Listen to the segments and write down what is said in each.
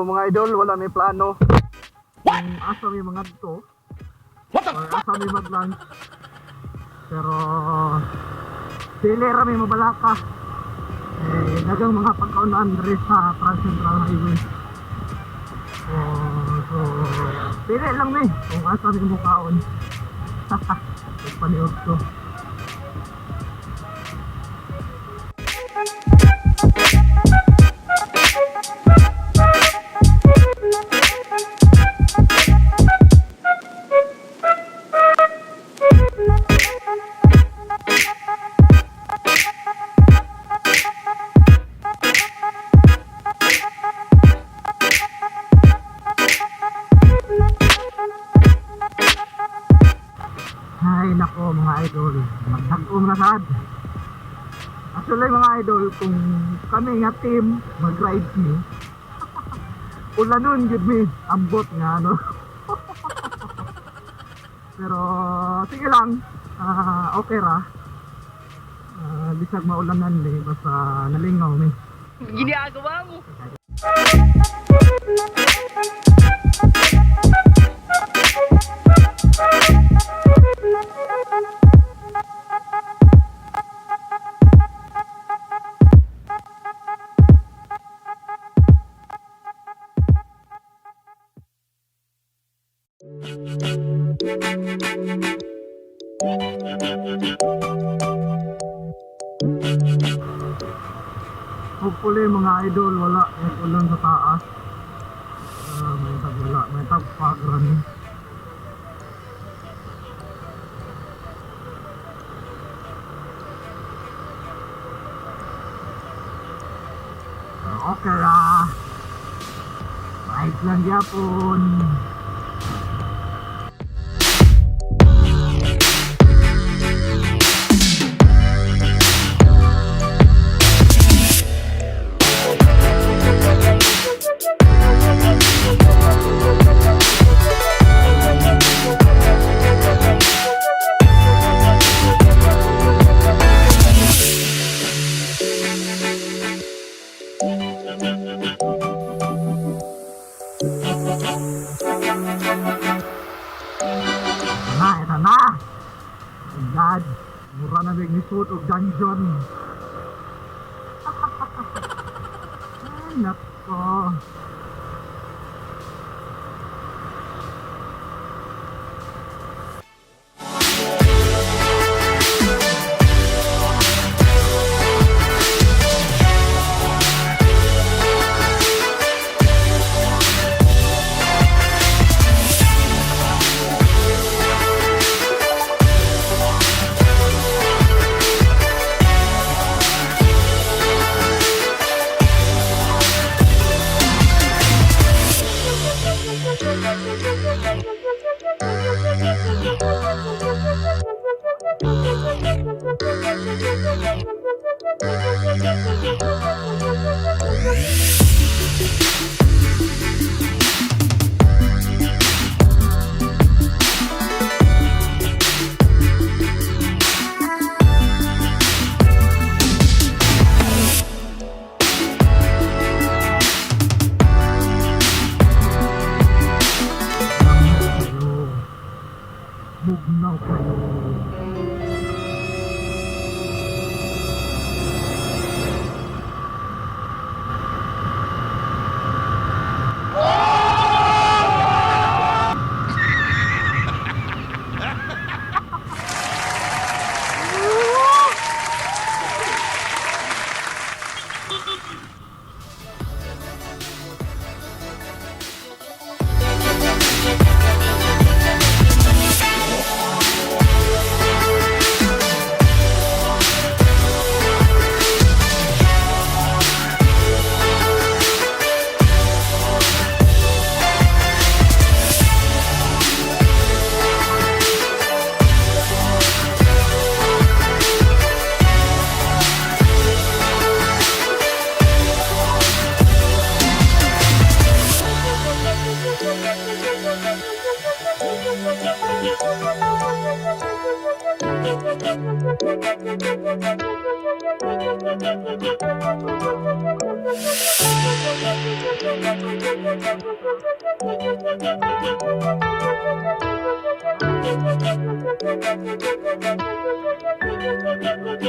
mga idol, wala may plano. Kung asa may mga dito, or asa may mag-lunch. Pero dili ra may mabalaka. Dagang mga pagkaunan rin sa Trans-Central Highway. So pili lang may kung asa may makaon. Paniudto. Ay nako mga idol, magdakong na sad. Actually mga idol, kung kami nga team mag-ride me, ulanon yun me, ambot nga ano. Pero sige lang, okay ra. Bisag maulanan eh, basta nalingaw me. Ginagawa mo. Hopefully mga idol, wala may ulan sa taas. May tagpagran. Okay lah, baik lang yapon. Ito na! God, mura na big nisut o dungeon. Ay, nako.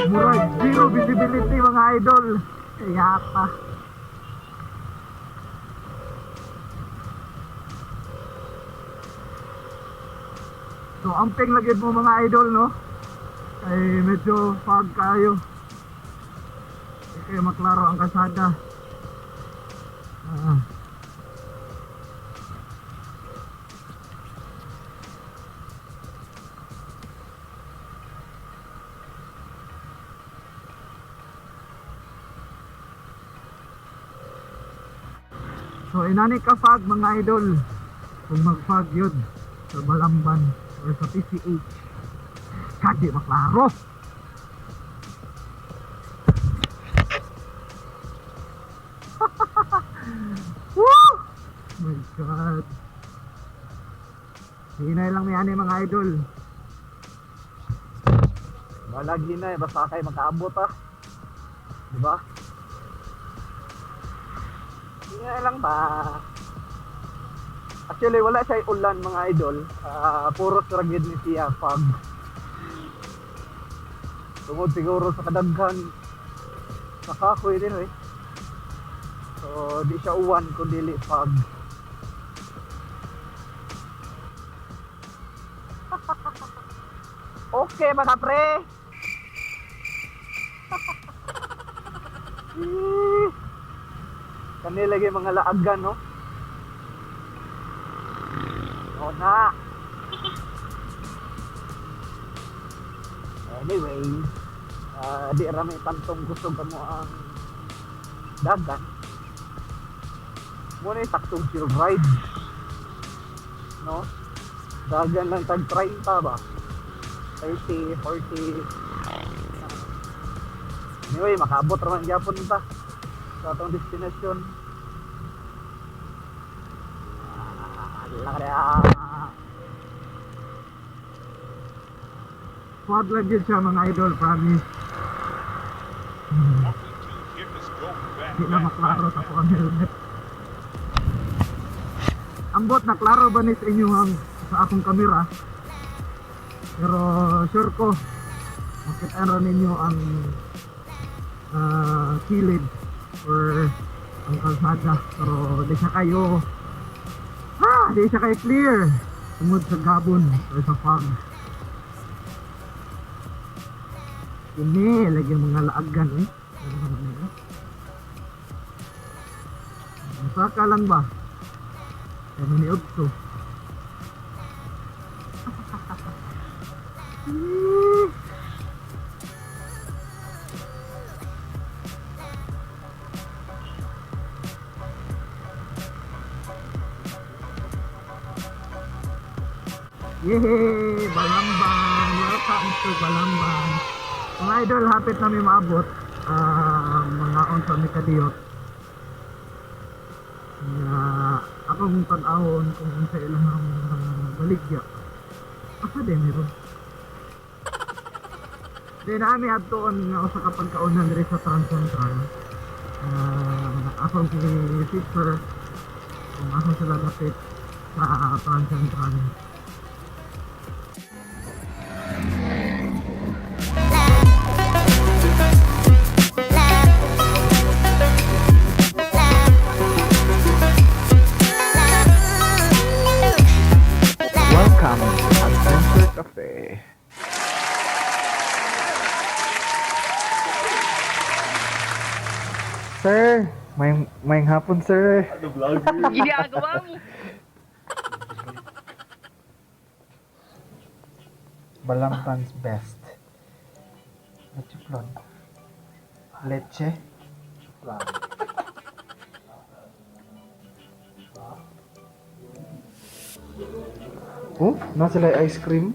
Murag zero visibility mga idol. Kaya pa. So amping lagi mo mga idol no. Ay medyo fog kayo. Hindi kayo maklaro ang kalsada. So inani ka fog mga idol. Kung mag-fog yun sa Balamban or sa PCH, kadi maklaro. Woo! My God. Hinay lang yan mga idol. Balagi na eh, basta kayo makaabot diba? Hinay lang ba? Actually wala siya ulan mga idol. Puro ragid ni siya fog. Tungod siguro sa kadaghan sa kahoy din eh. So di siya uwan kundi fog. Okay mga pre. Kanila lagi mga laagan no. O na. Anyway, di rami tantong gusto ka mo ang dagat. Muna yung taktong chill ride. No? Dagan lang tag 30 ba? 30, 40. Anyway, makaabot raman gyapon ta sa atong destination. Quad lang yun siya mga idol, promise. Hindi na maklaro sa ang helmet. Ambot na klaro ba ni sa inyo sa akong kamera? Pero sure ko makita ninyo ang kilid or ang kalsada. Pero di siya kayo clear tungod sa gabon or sa fog. Ini lagi mga laagan eh. Masaka lang ba? Paniudto. Yehey! Balamban! Welcome to Balamban! Mga idol, hapit namin maabot mga unsa may kadiyot na akong pag-aon kung unsa ilang baligya. Asa din meron? Then nami adtoon nga usa ka pagkaunan diri sa Trans Central. Akong sister kung asa sila dapit sa Trans Central. Welcome to Adventure Cafe. Sir, may hapon sir. Ginagawa mo. Balamban's best. Chuplon. Leche. Chuplon. Oh, na sila ice cream.